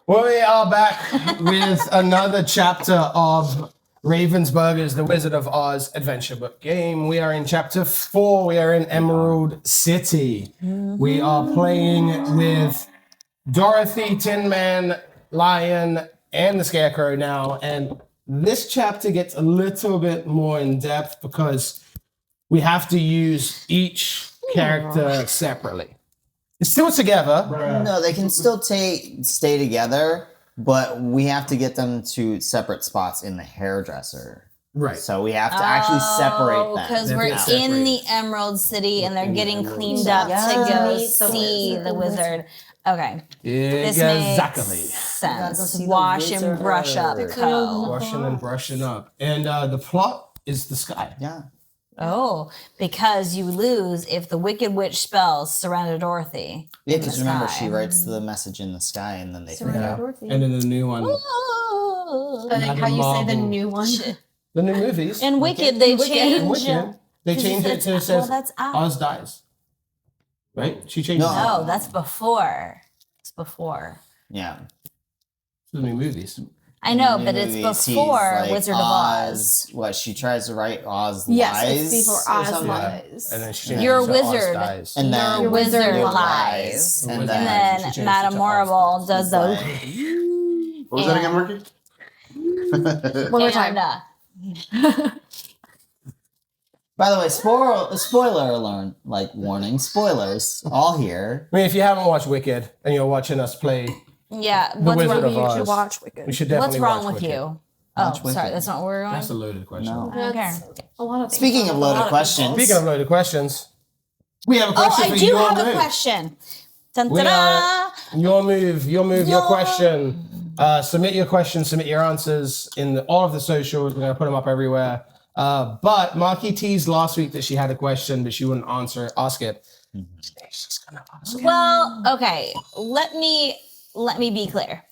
Well, we are back with another chapter of Ravensburger's The Wizard of Oz adventure book game. We are in chapter 4. We are in Emerald City. We are playing with Dorothy, Tin Man, Lion, and the Scarecrow now. And this chapter gets a little bit more in depth because we have to use each character separately. It's still together. No, they can still stay together, but we have to get them to separate spots in the hairdresser. Right. So we have to actually separate them. Because we're in the Emerald City and they're getting cleaned up to go see the wizard. Okay. This Exactly. makes sense. Wash and brush up, co. Washing and brushing up. And the plot is the sky. Yeah. Oh, because you lose if the Wicked Witch spells surrounded Dorothy. Yeah, because remember, she writes the message in the sky and then they figure it out. Dorothy. And then the new one. I like how you say the new one. The new movies. In Wicked, they In change. Wicked, they changed it to it says that's out. Oz dies. Right? She changed it. No, that's before. It's before. Yeah. The new movies. I know, In but the it's movies, he's before like Wizard of Oz. What, she tries to write Oz Yes, lies? it's before or Oz something? lies. And then she changed You're it a to Oz wizard. dies. And then Your wizard Wizard lies. And And then she changed then it Madame to Morrible Oz does the. What was that again, Murky? One more time. By the way, spoiler alert, like warning, spoilers, all here. I mean, if you haven't watched Wicked and you're watching us play, Yeah, The what's Wizard wrong? of You Oz, should watch Wicked. we should What's definitely wrong watch with Wicked. you? Watch Oh, sorry, Wicked. that's not where we're going. That's a loaded question. No. I don't care. A lot of things. Speaking of loaded A lot questions, Speaking of loaded questions, we have a Oh, question I for do your have move. a question. Dun, We ta-da! Your move, your question. Submit your questions, submit your answers in all of the socials. We're going to put them up everywhere. But Marky teased last week that she had a question, but she wouldn't ask it. She's going to ask it. Well, okay. Let me be clear.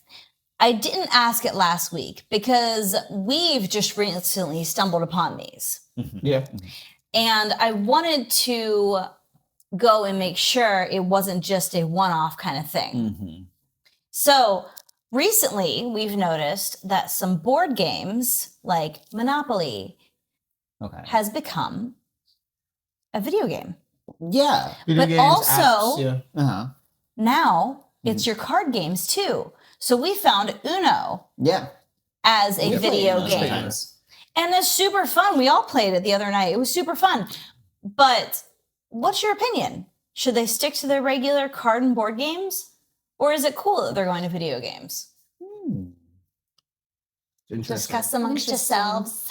I didn't ask it last week because we've just recently stumbled upon these. Yeah. And I wanted to go and make sure it wasn't just a one-off kind of thing. Mm-hmm. So recently, we've noticed that some board games like Monopoly okay, has become a video game. yeah, Video But games, also- apps, uh-huh, Now it's your card games too. So we found Uno yeah. as a Yeah, video Those game. times. And it's super fun. We all played it the other night. It was super fun. But what's your opinion? Should they stick to their regular card and board games? Or is it cool that they're going to video games? Interesting. Discuss amongst yourselves.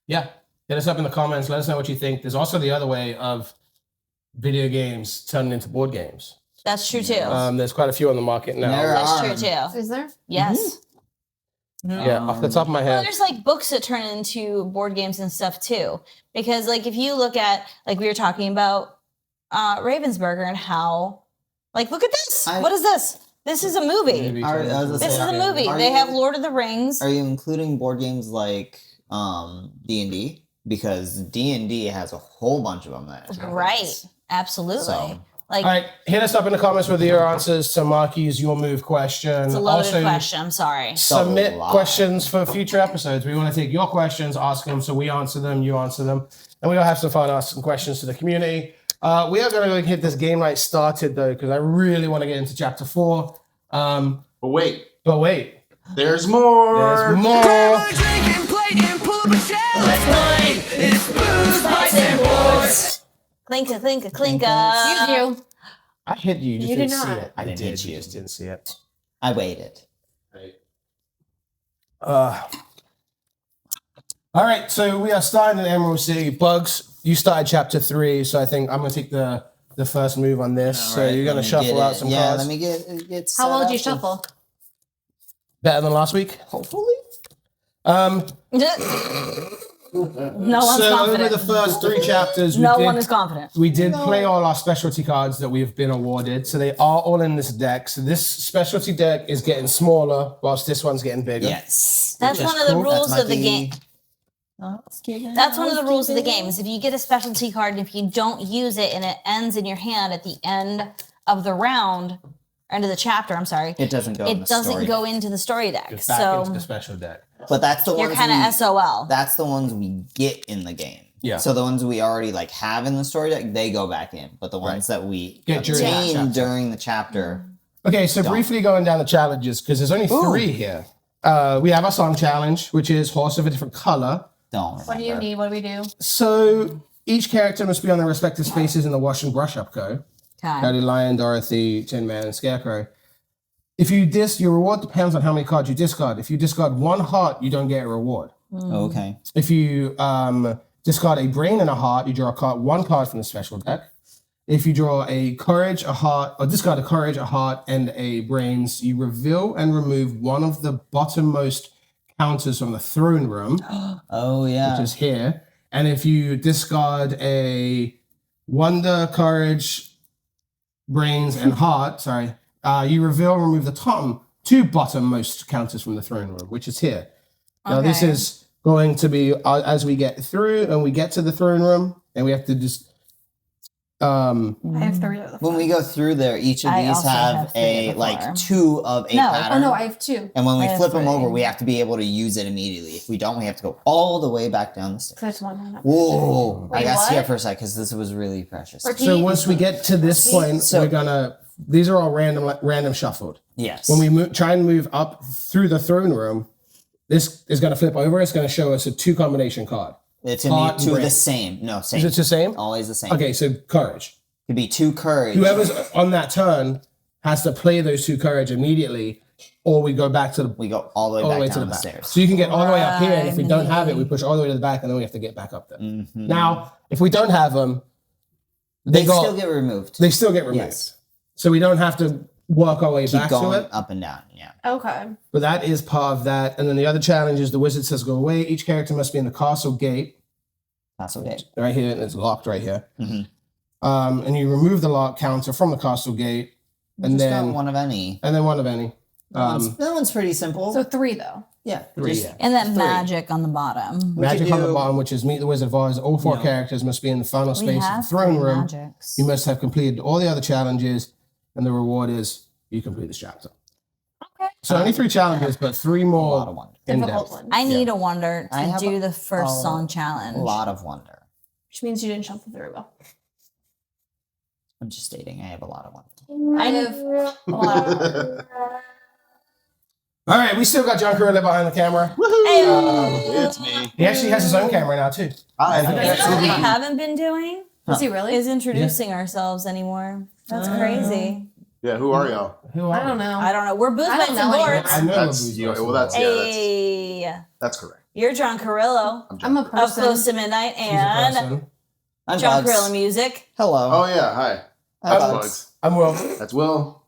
Yeah. Hit us up in the comments. Let us know what you think. There's also the other way of video games turning into board games. That's true too. There's quite a few on the market now. There That's are. true too. Is there? Yes. Yeah, off the top of my Well, head. there's like books that turn into board games and stuff too. Because like if you look at like we were talking about Ravensburger and how like look at this. What is this? This is a movie. Maybe Are- turning I was into gonna This is say, a movie. are They you- have Lord of the Rings. Are you including board games like D&D? Because D&D has a whole bunch of them. That are Right. movies. Absolutely. So- Like All right, hit us up in the comments with your answers to Marky's Your Move question. it's a loaded Also, question. I'm sorry. submit So loud. questions for future episodes. We want to take your questions, ask them, so we answer them, you answer them, and we'll have some fun asking questions to the community. We are going to go get this game night started, though, because I really want to get into chapter 4. But wait, there's there's more. more. Clinka, clinka, clinka. You do. I hit you. You just You didn't did see not. it. I didn't did. hit You you. just didn't see it. I waited. All right, so we are starting in Emerald City. Bugs, you started chapter 3, so I think I'm going to take the first move on this. All So right, you're going to let me shuffle get out it. some Yeah, cards. let me get How set well did up you with- shuffle? Better than last week? Hopefully. No one's So over confident. the first 3 chapters, No one is confident. we did play all our specialty cards that we've been awarded. So they are all in this deck. So this specialty deck is getting smaller, whilst this one's getting bigger. Yes. That's Which is one of the cool. rules That's of the my game. That's one of the rules of the game. Is if you get a specialty card and if you don't use it and it ends in your hand at the end of the round, end of the chapter, I'm sorry. It doesn't go. It doesn't go into the story deck. It's back So into the special deck. But that's the you're ones kind of SOL. That's the ones we get in the game. Yeah. So the ones we already like have in the story deck, they go back in. But the ones that we Get during the obtain chapter. during the chapter, Okay, so briefly going down the challenges, because there's only 3 here. We have our song challenge, which is horse of a different color. don't remember. What do you need? What do we do? So each character must be on their respective spaces in the wash and brush up code. Okay. Lion, Dorothy, Tin Man, and Scarecrow. If you your reward depends on how many cards you discard. If you discard 1 heart, you don't get a reward. Okay. If you discard a brain and a heart, you draw 1 card from the special deck. If you draw a courage, a heart, or discard a courage, a heart, and a brains, you reveal and remove one of the bottommost counters from the throne room, Oh yeah. which is here. And if you discard a wonder, courage, brains, and heart, you reveal and remove the 2 bottommost counters from the throne room, which is here. Now this Okay. is going to be as we get through and we get to the throne room, and we have to just I have 3 of the When we go through there, each of I these also have have 3 a of the like 4. 2 of a No. Oh pattern. no, I have 2. And when we I have flip them 3. over, we have to be able to use it immediately. If we don't, we have to go all the way back down the stairs. There's 1 on that. Whoa! I Wait, got scared what? for a sec because this was really precious. Repeat. so once we get to this point, So- we're gonna. These are all random shuffled. Yes. When we try and move up through the throne room, this is gonna flip over. It's gonna show us a 2 combination card. it's heart gonna and be 2 of the brain. same. No, same. Is it the same? Always the same. Okay, so courage. Could be 2 courage. Whoever's on that turn has to play those 2 courage immediately, or we go back to the We go all the way all back the way down to the the back. stairs. So you can get all the way up here, and if we don't have it, we Right. push all the way to the back, and then we have to get back up there. Mhm. Now, if we don't have them, They go- still get removed. they still get removed. Yes. So we don't have to work our way Keep back to going it. up and down. Yeah. Okay. But that is part of that. And then the other challenge is the wizard says go away. Each character must be in the castle gate That's okay. right here, and it's locked right here. Mhm. And you remove the lock counter from the castle gate, and Just then got one of any. one of any. That one's pretty simple. So 3 though. yeah. 3, just- yeah. And then 3. magic on the bottom. We Magic could on the do- bottom, which is meet the Wizard of Oz. All 4 No. characters must be in the final We space of have the throne 3 room. magics. You must have completed all the other challenges, and the reward is you complete this chapter. Okay. So only 3 challenges, but 3 A lot more of wonder. in Difficult depth. one. I need a wonder I to have do the first a song A challenge. lot of wonder. Which means you didn't shuffle very well. I'm just stating I have a lot of wonder. I have a lot of All right, we still got John Carilla behind the camera. Hey, It's me. He actually has his own camera now too. Hi. you know what we haven't been doing? Was he really? Is introducing ourselves anymore. That's crazy. Yeah, who are y'all? Who are I don't know. I don't know. We're booth I don't lights and know boards. I know. That's who's you. also- Well, that's Hey, that's correct. you're John Carrillo I'm a of person. Close to Midnight She's a and person. I'm John Bugs. Carrillo Music. Hello. Oh yeah, hi. Hi, That's Bugs. Bugs. I'm Will. That's Will.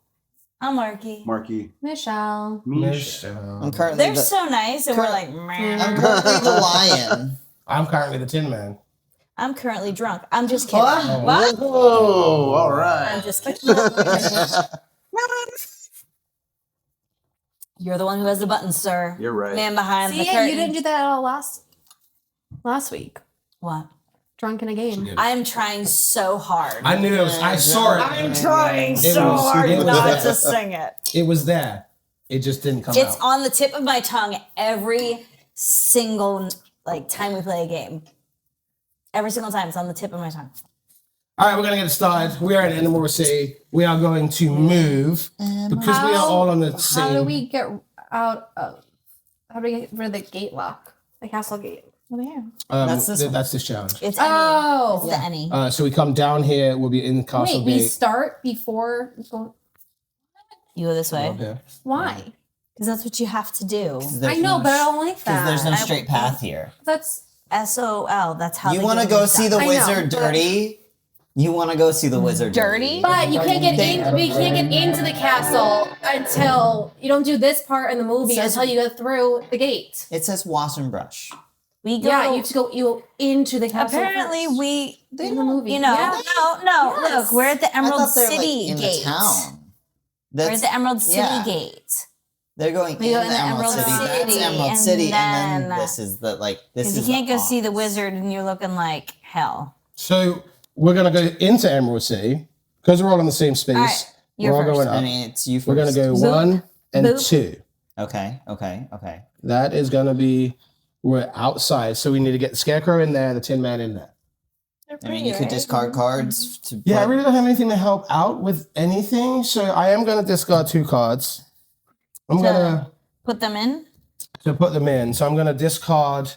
I'm Marky. Marky. Michelle. I'm currently They're the, so nice, and we're Cur- like, I'm meh. currently the lion. I'm currently the Tin Man. I'm currently drunk. I'm just kidding. What? What? Oh, all I'm right. just kidding. You're the one who has the buttons, sir. You're right. Man behind the See, curtain. you didn't do that at all last week. What? Drunk in a game. I'm trying so hard. I knew it was. I saw it. I'm trying It so was- hard it was not there. to sing it. It was there. It just didn't come It's out. on the tip of my tongue every single time we play a game. Every single time it's on the tip of my tongue. All right, we're gonna get started. We are in Animal City. We are going to move because we are all on the same. How do we get out of? How do we get rid of the gate lock? The castle gate. Over here. That's this one. That's this challenge. It's any. Oh. It's the any. So we come down here. We'll be in the castle Wait, we gate. start before. You go this way. Okay. Why? Because that's what you have to do. I know, but I don't like Because that. there's no I- straight path here. That's SOL. That's how You the want to game go is see done. the I know, wizard but- dirty? You want to go see the wizard Dirty? But you can't get They- in. We can't get into the castle until you don't do this part in the movie Says- until you go through the gate. It says wash and brush. We go. Yeah, you have to go into the castle. Apparently, first. we. in the movie. You know, Yeah. no. Yes. Look, we're at the I Emerald thought they were, like, City in gate. the town. We're at the Emerald City yeah. gate. They're going We go in the Emerald City. That's Emerald and City, and then- then this is the this Because is you can't the go see the office. wizard and you're looking like hell. So we're gonna go into Emerald City because we're all in the same space. All right, you're we're all first. going I up. mean, it's you first. We're gonna go Boop. 1 and Boop. 2. Okay. That is gonna be we're outside, so we need to get the Scarecrow in there, the Tin Man in there. I mean, you could discard cards to. Yeah, I put- really don't have anything to help out with anything, so I am gonna discard 2 cards. I'm gonna Put them in. to put them in, so I'm gonna discard.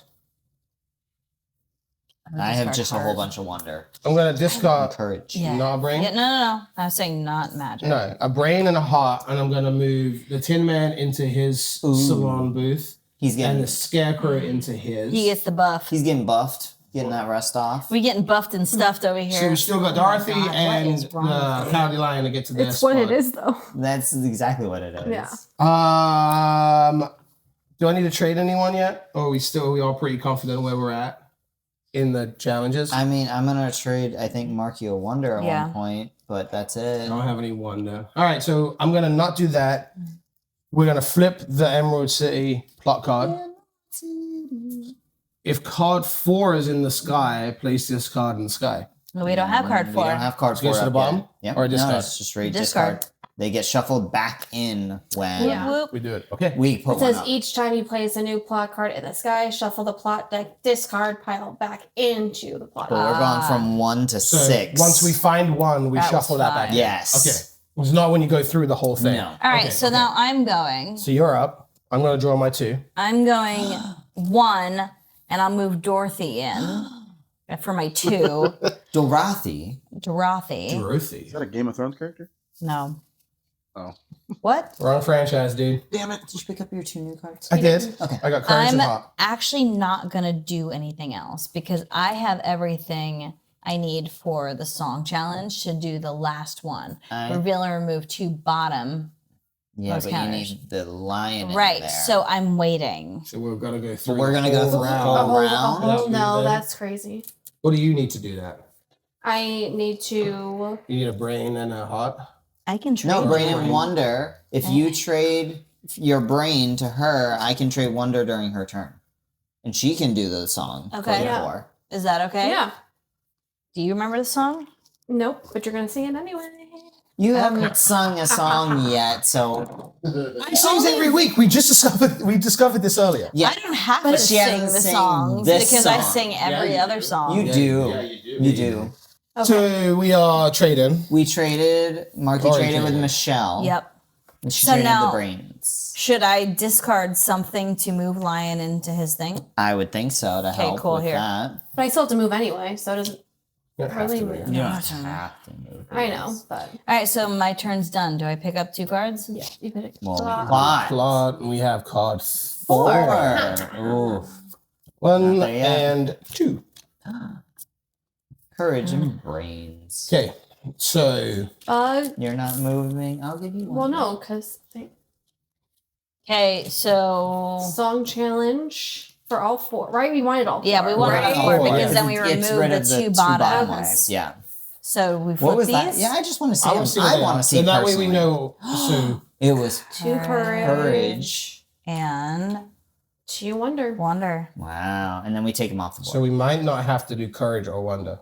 I have just a whole bunch of wonder. I'm gonna discard Courage. Yeah. not a brain. Yeah, no. I was saying not magic. No, a brain and a heart, and I'm gonna move the Tin Man into his salon booth He's and getting the Scarecrow into his. He gets the buff. he's getting buffed, getting that rest off. We getting buffed and stuffed over here. So we still got Oh my Dorothy God, what and is wrong with the you? Cowardly Lion to get to their It's spot. what it is, though. That's exactly what it is. Yeah. Do I need to trade anyone yet? Or are we all pretty confident where we're at in the challenges? I mean, I'm gonna trade. I think Markio Wonder at Yeah. one point, but that's I it. don't have any wonder. All right, so I'm gonna not do that. We're gonna flip the Emerald City plot card. If card 4 is in the sky, place this card in the sky. No, we don't have card We 4. don't have card It goes 4 to the up bottom? yet. Yep. Or discard? No, it's just straight Discard. discard. They get shuffled back in when Yeah. Whoop. We do it. Okay. we put It says one up. each time you place a new plot card in the sky, shuffle the plot deck discard pile back into the plot But deck. we're going from 1 to So 6. once we find one, we That was shuffle that back. fine. in. Yes. Okay. It's not when you go through the whole thing. No. All right, Okay, so okay. now I'm going. So you're up. I'm gonna draw my 2. I'm going 1, and I'll move Dorothy in for my 2. Dorothy. Dorothy. Dorothy. Is that a Game of Thrones character? No. Oh. What? Wrong franchise, dude. Damn it. Did you pick up your 2 new cards? I did. Okay. I got courage I'm and heart. actually not going to do anything else because I have everything I need for the song challenge to do the last one. Reveal and remove 2 bottom. Yeah, Those but counters. you need the lion in Right, there. so I'm waiting. So we're gonna go through. we're gonna go the through whole the round. whole round? Let's do No, that. that's crazy. What do you need to do that? I need to. You need a brain and a heart. I can trade. No, Brain you. and Wonder. If you trade your brain to her, I can trade Wonder during her turn. And she can do the song. Okay. Yeah. Before. Is that okay? Yeah. Do you remember the song? Nope, but you're going to sing it anyway. You haven't sung a song yet, so I sings every week. We discovered this earlier. yeah. I don't have But to she sing hasn't the sang songs this because I song. sing every Yeah, you other do. song. You do. Yeah, you do. You do. Okay. So we are trading. We traded. Marky Already traded with traded. Michelle. Yep. And she So traded now- the brains. Should I discard something to move Lion into his thing? I would think so to help cool, with here. that. But I still have to move anyway, so it doesn't You don't have really to move. move. You don't Yeah. have to move. I know, but All right, so my turn's done. Do I pick up 2 cards? yeah, you could. Well, Uh, 5. Plot. We have card 4. Ooh. 1 Not there yet. and 2. Courage and brains. Okay. So You're not moving. I'll give you one. well, no, because Okay, so song challenge for all 4, right? We wanted all 4. yeah, we wanted Right. all 4 Oh, because yeah. then we It's removed rid the of 2 bottom Okay. ones. Yeah. So we What flip was these. that? Yeah, I just want to see. I them. want to see. I want to see. And that way we personally. know. So It was 2 courage. courage. And 2 wonder. wonder. Wow. And then we take them off the board. so we might not have to do courage or wonder.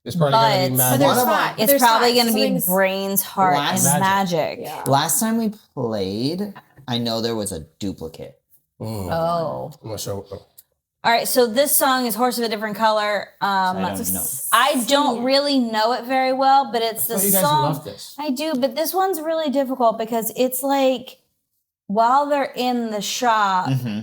It's probably going to be But- But magic. there's One of them- 5. It's There's probably 5, going to so be things- brains, heart, Last- and Magic. magic. Yeah. Last time we played, I know there was a duplicate. Oh. I'm not sure. All right, so this song is Horse of a Different Color. I don't know. I don't really know it very well, but it's the Oh, you guys song. love this. I do, but this one's really difficult because it's like while they're in the shop Mm-hmm.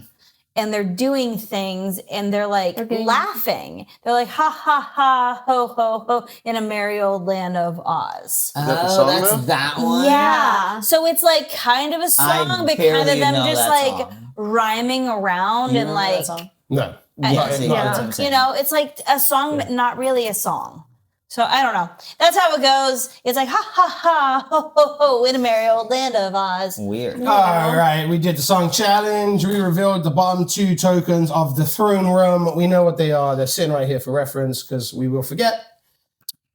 and they're doing things and they're like They're getting- laughing. They're like ha ha ha ho ho ho in a merry old land of Oz. Oh, that the song that's now? that one? Yeah. So it's like kind of a song, but kind of barely them know just that like song. ryming around You and remember that like song? No. Yeah, Not- see, not- that's what I'm saying. you know, it's like a song, but not really a song. So I don't know. That's how it goes. It's like ha ha ha ho ho ho in a merry old land of Oz. Weird. All right, we did the song challenge. We revealed the bottom 2 tokens of the throne room. We know what they are. They're sitting right here for reference because we will forget.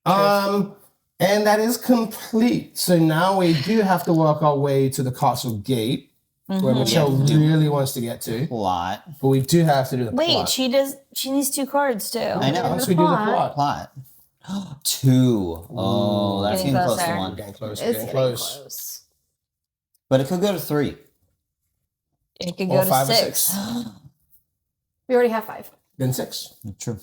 And that is complete. So now we do have to work our way to the castle gate. where Michelle really wants to get to. Plot. But we do have to do the Wait, plot. she needs 2 cards too. I know. Once we do the plot. Plot. 2. Oh, that's Getting getting close to closer. We're 1. getting close. It's We're getting getting close. close. But it could go to 3. It could Or go 5 to or 6. We already have 5. Then 6. True.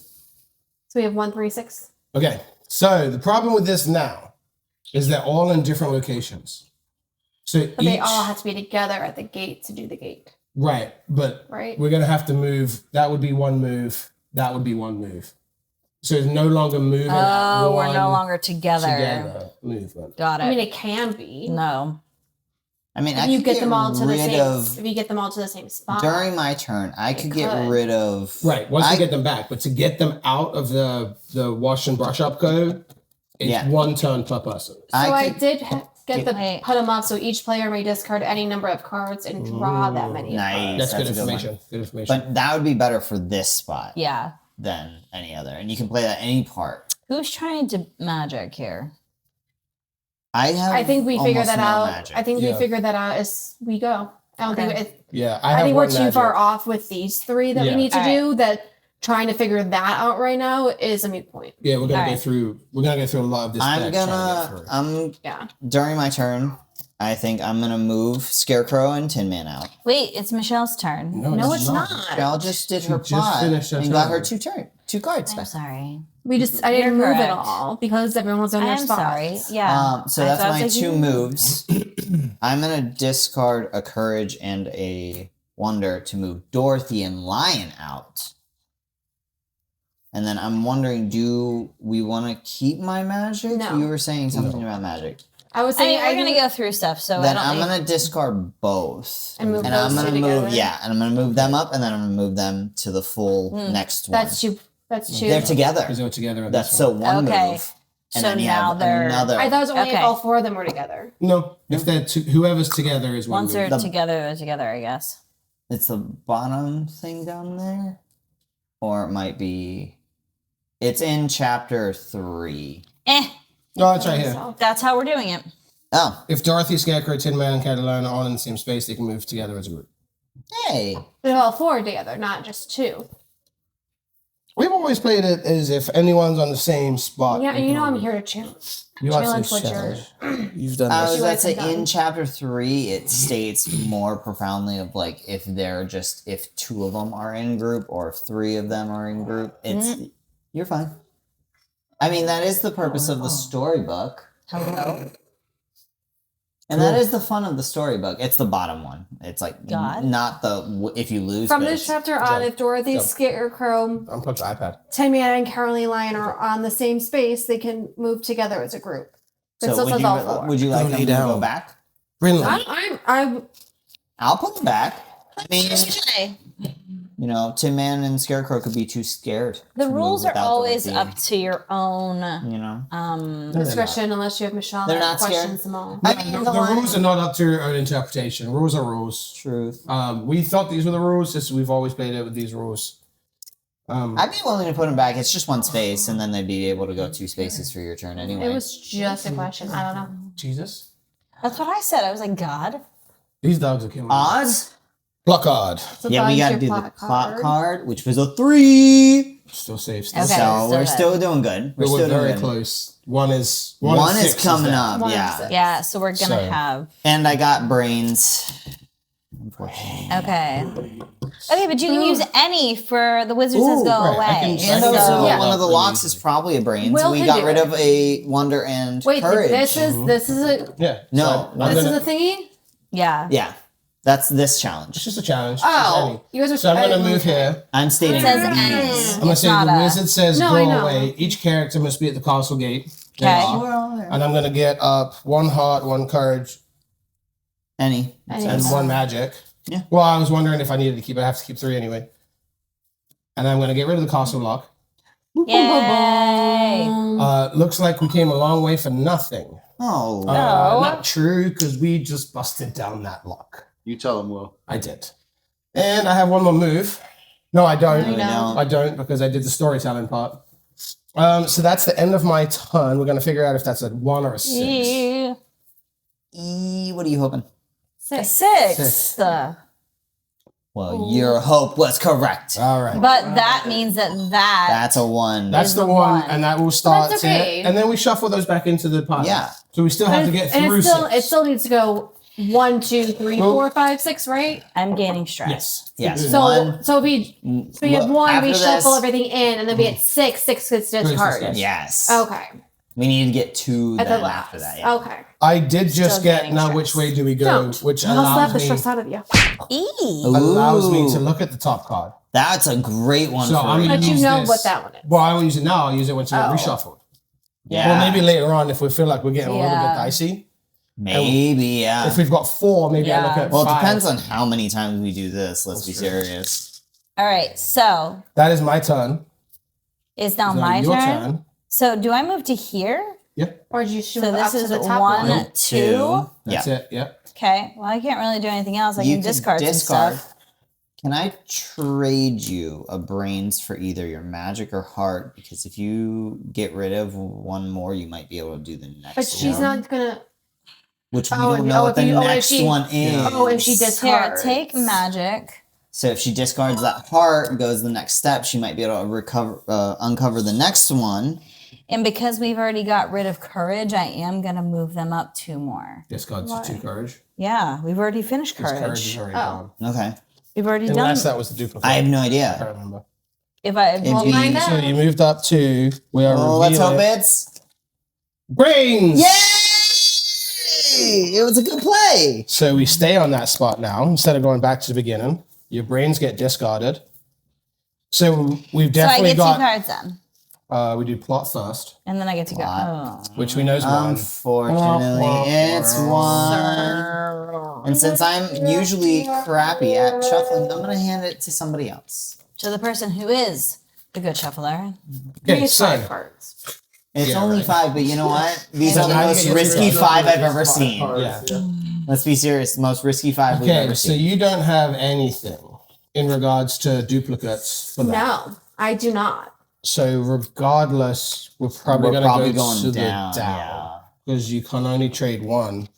So we have 1, 3, 6. Okay. So the problem with this now is they're all in different locations. So But they all have to be together at the gate to do the gate, right, but right? we're gonna have to move. That would be one move. That would be one move. So it's no longer moving. at Oh, we're one no longer together. movement. Got it. I mean, it can be. No. I mean, If I you could get them all to the rid same. of If you get them all to the same spot. during my turn. I could get could. rid of Right. Once I, we get them back, but to get them out of the wash and brush up code, it's Yeah. 1 turn per person. So I could- did get the Wait. put them up so each player may discard any number of cards and draw that many. Nice. That's good a good one. information. Good information. But that would be better for this spot Yeah. than any other, and you can play that any part. Who's trying to magic here? I think we figure almost that no out. magic. I think Yeah. we figure that out as we go. I don't Okay. think it, yeah, I have think we're one too magic. far off with these 3 that Yeah. we need to All right. do. That trying to figure that out right now is a moot point. Yeah, we're gonna go Alright. through. We're gonna go through a lot of this. I'm deck trying to get through. Yeah. during my turn. I think I'm gonna move Scarecrow and Tin Man out. Wait, it's Michelle's turn. No, it's not. Val just did her just plot finished her and got her turn. 2 cards I'm back. sorry. I didn't You're move it correct. all because everyone's in their I'm spots. sorry. Yeah. So I that's thought it my was 2 like- moves. I'm gonna discard a Courage and a Wonder to move Dorothy and Lion out. And then I'm wondering, do we want to keep my magic? No. You were saying something about magic. I was I mean, saying we're gonna go through stuff, so Then I I'm don't gonna discard both, And move I'm those gonna two move, together? and I'm gonna move them up, and then I'm gonna move them to the full next one. That's 2. That's 2. They're together. Because they're together. at That's this so one. one Okay. move, and So then you now have they're- another. I thought it was only Okay. if all 4 of them were together. No, if they're whoever's together is one Once move. they're together, they're together, I guess. It's the bottom thing down there, or it might be. It's in chapter 3. No, it's right here. So- That's how we're doing it. Oh, If Dorothy, Scarecrow, Tin Man, and Catalina are all in the same space, they can move together as a group. hey. They're all 4 together, not just 2. We've always played it as if anyone's on the same spot. Yeah, we and you can know all I'm move. here to challenge. You are challenge so what you're- challenged. You've done I this. was You about guys to say have in done. chapter 3, it states more profoundly of like if they're just if 2 of them are in group or if 3 of them are in group. It's you're fine. I mean, that is the purpose of the storybook, Hello. and that is the fun of the storybook. It's the bottom one. It's like God. not the if you lose. From but this it's- chapter on, if Dorothy, Jump. Scarecrow, Unplug the iPad. Tin Man, and Caroline Lion are on the same space, they can move together as a group. But So still would says you, all 4. would you like Don't them lay to go down. back? Brilliant. I'll put them back. I mean, Okay. you know, Tin Man and Scarecrow could be too scared. The to move rules are without always Dorothy, up to your own You know, discretion unless you have Michelle They're that not scared? questions them all. I mean, The rules are not up to your own interpretation. Rules are rules. truth. We thought these were the rules. Just we've always played it with these rules. I'd be willing to put them back. It's just one space, and then they'd be able to go 2 spaces for your turn anyway. It was just a question. I don't know. Jesus, That's what I said. I was like, God. these dogs are killing me. Oz? Blockard. So Yeah, we Bob's gotta your do the plot plot card, which was a 3. Still safe. Still Okay, safe. So we're good. still doing good. We're But still we're doing very good. close. One is One is six coming there. up, One of yeah. 6. Yeah, so we're gonna So- have. And I got brains. Unfortunately. Okay. Okay, but you can use any for the wizard says Ooh, go right, I away. can- And I also, can- Yeah. one of the locks is probably a brains. Will We can got do rid it. of a wonder and Wait, courage. this is a Yeah. No, so I'm this gonna- is a thingy. Yeah. Yeah, that's this It's challenge. just a challenge. Oh, you guys are. So I'm gonna move here. I'm stating It says these. any. I'm gonna It's say not the a- wizard says No, go I know. away. Each character must be at the castle gate. They Okay. are. Well, And I'm gonna get up 1 heart, 1 courage, any. and 1 magic. Yeah. Well, I was wondering if I needed to keep. I have to keep 3 anyway. And I'm gonna get rid of the castle lock. Yay. Looks like we came a long way for nothing. Oh, No. Not true, because we just busted down that lock. You tell him, Will. I did. And I have 1 more move. No, I don't. No, you don't. I don't, because I did the storytelling part. So that's the end of my turn. We're gonna figure out if that's a 1 or a 6. Yeah. What are you hoping? A 6. 6. Six. Well, your hope was correct. All right. But that means That's a 1. That's is the the one, one. and that will start That's okay. it. And then we shuffle those back into the pile. Yeah. So we still have to get And through it still, 6. it still needs to go 1, 2, 3, Well- 4, 5, 6, right? I'm gaining stress. Yes. Yes. So, One. so we have Look, 1, we after shuffle this- everything in, and then we at 6 gets discarded. Yes. Okay. We need to get 2 At then the last. after that. Yeah. Okay. I did just Still get getting now. stress. Which way do we go? Don't. Which I'll slap allows the me stress out of you. allows me Ooh. to look at the top card. That's a great one So for I'm you. gonna But you use know this. what that one is. Well, I won't use it now. I'll use it once we get Oh. reshuffled. Yeah. Or maybe later on if we feel like we're getting a little bit Yeah. dicey. Maybe, yeah. If we've got 4, maybe I look Yeah. at Well, it 5. depends on how many times we do this. Let's be true. serious. All right. So That is my turn. it's now Now my your turn. So do I move to here? Yep. Or did you shoot So up this to is the top 1, one? 2. That's Yeah. it. Yep. Okay. Well, I can't really do anything else. I You can can discard some discard. stuff. Can I trade you a brains for either your magic or heart? Because if you get rid of one more, you might be able to do the next But she's one. not gonna. Which we Oh, don't and- know oh, what if the you- oh, if next she- one is. Oh, if she Here, discards. take magic. So if she discards that heart, goes the next step, she might be able to recover, uncover the next one. And because we've already got rid of courage, I am going to move them up 2 more. Discards Why? 2 courage. Yeah, we've already finished Because courage is courage. already gone. Okay. We've already Unless done. that was the duplicate. I have no I idea. can't remember. If I It'd Well, be- find So out. you moved up 2. We are Well, let's hope revealing it's. brains. Yay! It was a good play. So we stay on that spot now instead of going back to the beginning. Your brains get discarded. So we've so I definitely get 2 got. cards then. We do plot first, And then I get to go. Plot. Oh. which we know is 1. Unfortunately, it's 1. And since I'm usually crappy at shuffling, I'm going to hand it to somebody else. To the person who is the good shuffler. Okay, It's 5 so cards. It's Yeah, only right. 5, but you know what? These So are the now you most get your risky three. 5 I've ever seen. yeah. Let's be serious. The most risky 5 we've Okay, ever so seen. you don't have anything in regards to duplicates for that. No, I do not. So regardless, we're probably We're going probably to go going to down. the Yeah. down because you can only trade 1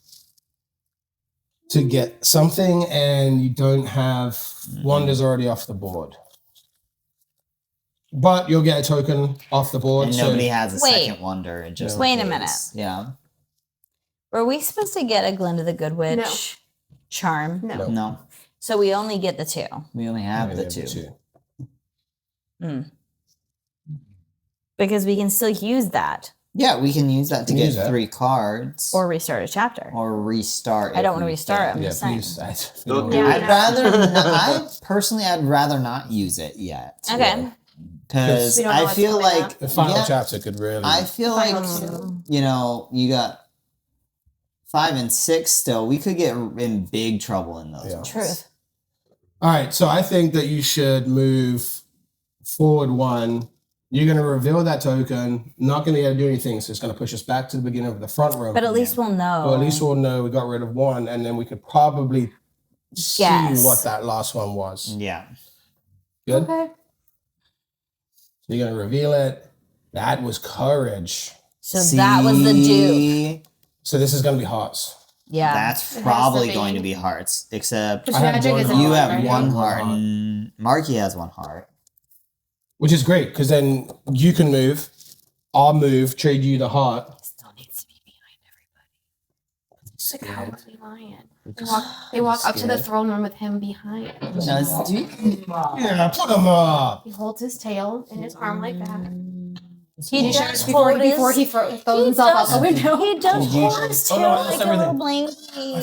to get something, and you don't have wonders already off the board. But you'll get a token off the board. And so nobody has a Wait. second wonder. It just Wait a is. minute. Yeah. Were we supposed to get a Glinda the Good Witch charm? No. No, So we only get the 2. we only have the 2. Because we can still use that Yeah, we can use that to Use get that. 3 cards or restart a chapter. or restart. I don't if want to we restart it. I'm fail. Yeah, just saying. please. Yeah. I'd rather. I'd rather not use it yet. Okay. Because We don't know I what's feel coming like up. The final yeah, chapter could really. I feel like you know you got 5 and 6 still. We could get in big trouble in those. Yeah. ones. Truth. All right, so I think that you should move forward 1. You're going to reveal that token. Not going to get to do anything, so it's going to push us back to the beginning of the front row. But at least we'll know. Well, at least we'll know we got rid of 1, and then we could probably see Guess. what that last one was. Yeah. Good. Okay. So you're going to reveal it. That was courage. So that was the dupe. See? So this is going to be hearts. Yeah. That's to probably be. going to be hearts. Except Because I have magic one is heart. you I have right? one one heart. heart. And Marky has 1 heart. Which is great, because then you can move. I'll move, trade you the heart. Still needs to be behind It's like how was he lying? They walk up to the throne room with him behind. Does do Yeah, put them up. He holds his tail and his arm like that. everybody. He does Before, hold his. before he throws himself out the window. He does Did you- hold his Oh, tail no, like that's a little everything. blankie.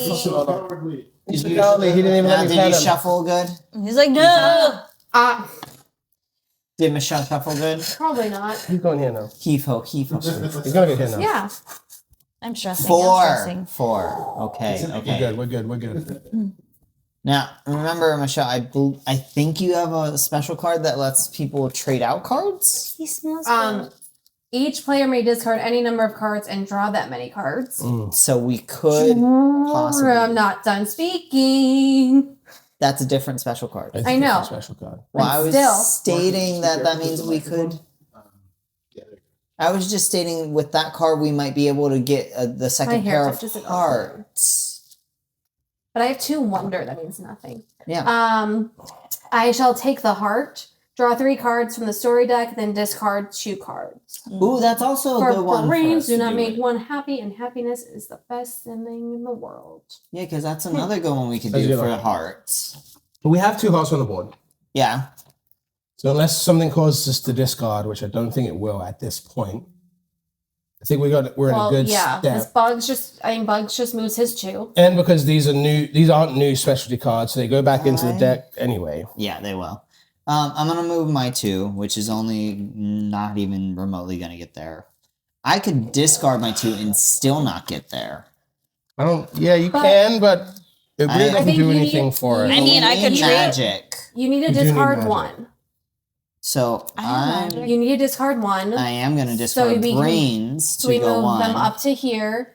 He's he didn't even let me did pet you him. shuffle good? He's like, no. Did Michelle shuffle good? Probably not. He's going here now. Heave ho, heave ho. He's going to get here now. Yeah. I'm stressing. I'm 4. stressing. 4. Okay. We're Okay. good. We're good. We're good. Now, remember, Michelle, I think you have a special card that lets people trade out cards? He smells good. Each player may discard any number of cards and draw that many cards. So we could possibly. I'm not done speaking. That's a different special card. It's I a know. Special card. Well, But I was still. stating that means we could. I was just stating with that card we might be able to get the My second hair pair of touches it all. cards. But I have 2 wonder. That means nothing. Yeah. I shall take the heart. Draw 3 cards from the story deck, then discard 2 cards. Ooh, that's also a good one. For brains us do to not make it. one happy, and happiness is the best thing in the world. Yeah, because that's another good one we could That's a do good for one. hearts. But we have 2 hearts on the board. Yeah. So unless something causes us to discard, which I don't think it will at this point, I think we're in a good because step. Bugs just moves his 2. And because these aren't new specialty cards, so they go back into the deck anyway. Yeah, they will. I'm gonna move my 2, which is only not even remotely gonna get there. I could discard my 2 and still not get there. Yeah, you can, but it really I doesn't think do you need- anything for us. I mean, I could need trade- magic. You need to You do need discard magic. 1. So I have magic. You need to discard 1. I am gonna discard we can- brains So to we go move 1. them up to here.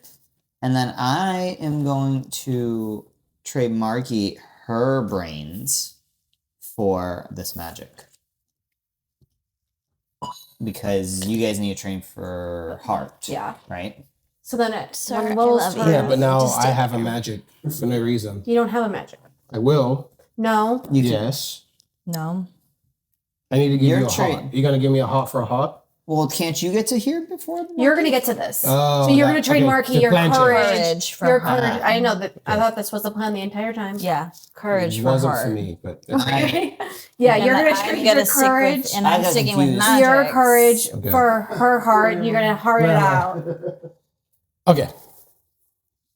And then I am going to trade Marky her brains for this magic. Because you guys need to train for heart. Yeah. Right? So then it. Sorry, when I Will's love you. turn- Yeah, but now Just I stick have a there. magic for no reason. You don't have a magic. I will. No. You can, Yes. No. I need to give You're you a trained. heart. You're gonna give me a heart for a heart? well, can't you get to here before the You're going to get to this. Oh, so you're that- going to trade okay, Marky the your plan change. Courage for Your heart. courage. I know that. I thought this was the plan the entire time. Yeah, courage It for wasn't heart. for me, but Okay. Yeah, And you're that going to I'm trade gonna your stick courage. with, and I I'm got sticking with confused. magic. Your courage Okay. for her heart. You're going to heart it out. okay.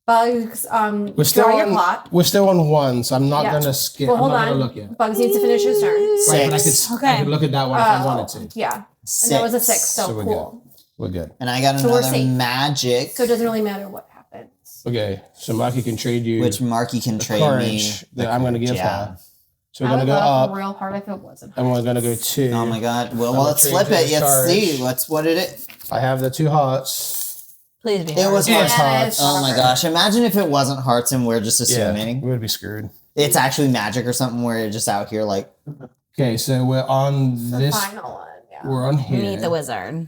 Bugs, We're still draw your on plot. We're still on 1, so I'm not Yeah. gonna skip. Well, I'm hold not gonna on. look yet. Bugs needs to finish his turn. Right, but I Six. could, I could look at that one if I wanted to. Yeah. And 6. that was a 6, so, So we're cool. We're good. And I got So we're another safe. magic, So it doesn't really matter what happens. Okay, so Marky can trade you which Marky can the trade courage me. that I'm gonna give yeah. her. So we're I gonna would go laugh up, real hard if it wasn't. and we're gonna go 2. Oh my god. Well, I'm let's gonna flip trade it. you the Let's see. courage. What's what did it? I have the 2 hearts. Please be. It was Yeah, hearts. it's hearts. Oh my gosh. Imagine if it wasn't hearts and we're just Yeah, assuming. we would be screwed. It's actually magic or something where you're just out here like, Okay, so we're on The this. final one. Yeah. We're on here. Meet the wizard.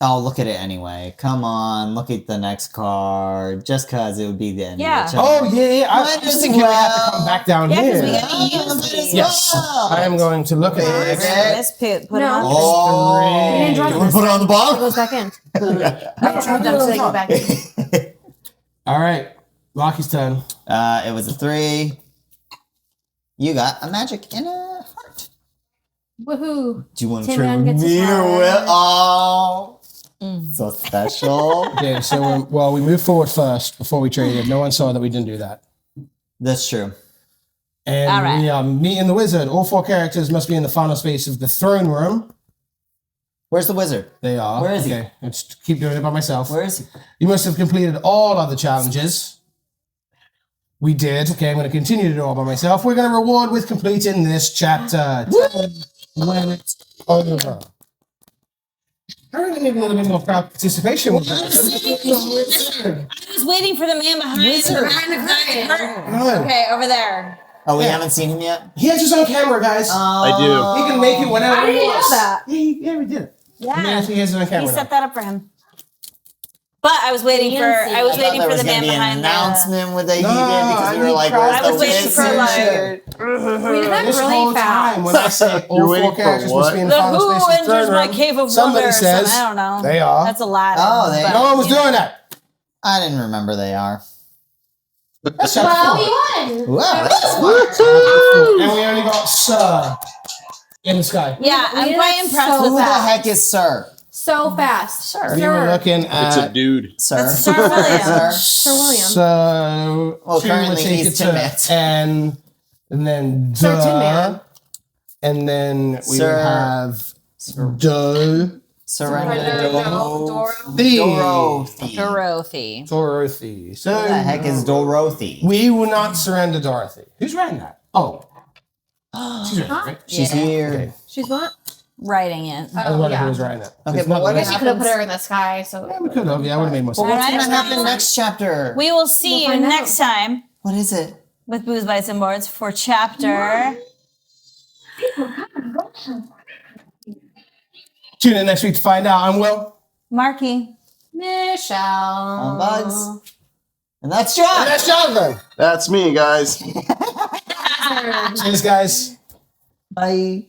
oh, look at it anyway. Come on, look at the next card. Just because it would be the end Yeah. of the chapter. Oh yeah, I Might was as thinking we have to well. come back down Yeah, 'cause here. we gotta Oh, use might as these. Yes, well. I am going to look at Wait, this. wait. Let's put No. them on. Oh, You didn't draw you want this to put it on the It bottom? goes back in. I tried them so they go back in. All right, Rocky's turn. It was a 3. You got a magic and a heart. Woohoo. Do you want to Tin trade Man with gets me his or heart. with? Oh, Mm. so special. Okay, so we moved forward first before we traded. No one saw that we didn't do that. That's true. And All right. we are meeting the wizard. All 4 characters must be in the final space of the throne room. Where's the wizard? They are. Where is he? Okay, let's keep doing it by myself. Where is he? You must have completed all other challenges. We did. Okay, I'm going to continue to do it all by myself. We're going to reward with completing this chapter. When it's over. I really need a little bit more crowd participation with that. I was waiting for the man behind the curtain. No. Okay, over there. Oh, we Yeah. haven't seen him yet? He has his own camera, guys. I do. He can make it whenever I he didn't know wants. that. Yeah, we did it. Yeah, He has his own he camera. set that up for him. But I was waiting for I was I thought waiting there for was the gonna man be an behind the. announcement with the No, because I we were need like, crowd where's I was the waiting for, wizard? We did that This really whole fast. time when I say all You're 4 waiting for characters what? must be in The final who space of the enters throne my room, cave of somebody wonder or says something. I don't know. they are. That's Aladdin. Oh, they- but, No one was you know. doing that. I didn't remember they are. That's Well, chapter we 4. won. Wow, that's And we only got Sir in the sky. Yeah, We I'm did quite that impressed so with Who the that. heck is Sir? So fast. Sure. We were looking It's a at dude. Sir? That's Sir William. Sir? William. So Well, 2 currently would take he's it Tin to Man. N, and then Sir Tin duh, Man. and then we Sir- would have Do. Surrender. Dorothy. Dorothy. Dorothy. Dorothy. So Who the heck is Dorothy? we will not surrender Dorothy. Who's writing that? Oh. She's writing it, right? She's Yeah. here. Okay. She's what? Writing it. I was wondering who was writing it. Okay, It's but not what the if We best. could have put her in the sky. So Yeah, we could have. Yeah, that would have made more But sense. what's Alright. gonna happen next chapter? We will see We'll you find out. next time What is it? with Booze, Bites, and Boards for chapter. Tune in next week to find out. I'm Will. Marky. Michelle. Bugs. And that's John. And that's Jonathan. That's me, guys. Cheers, guys. Bye.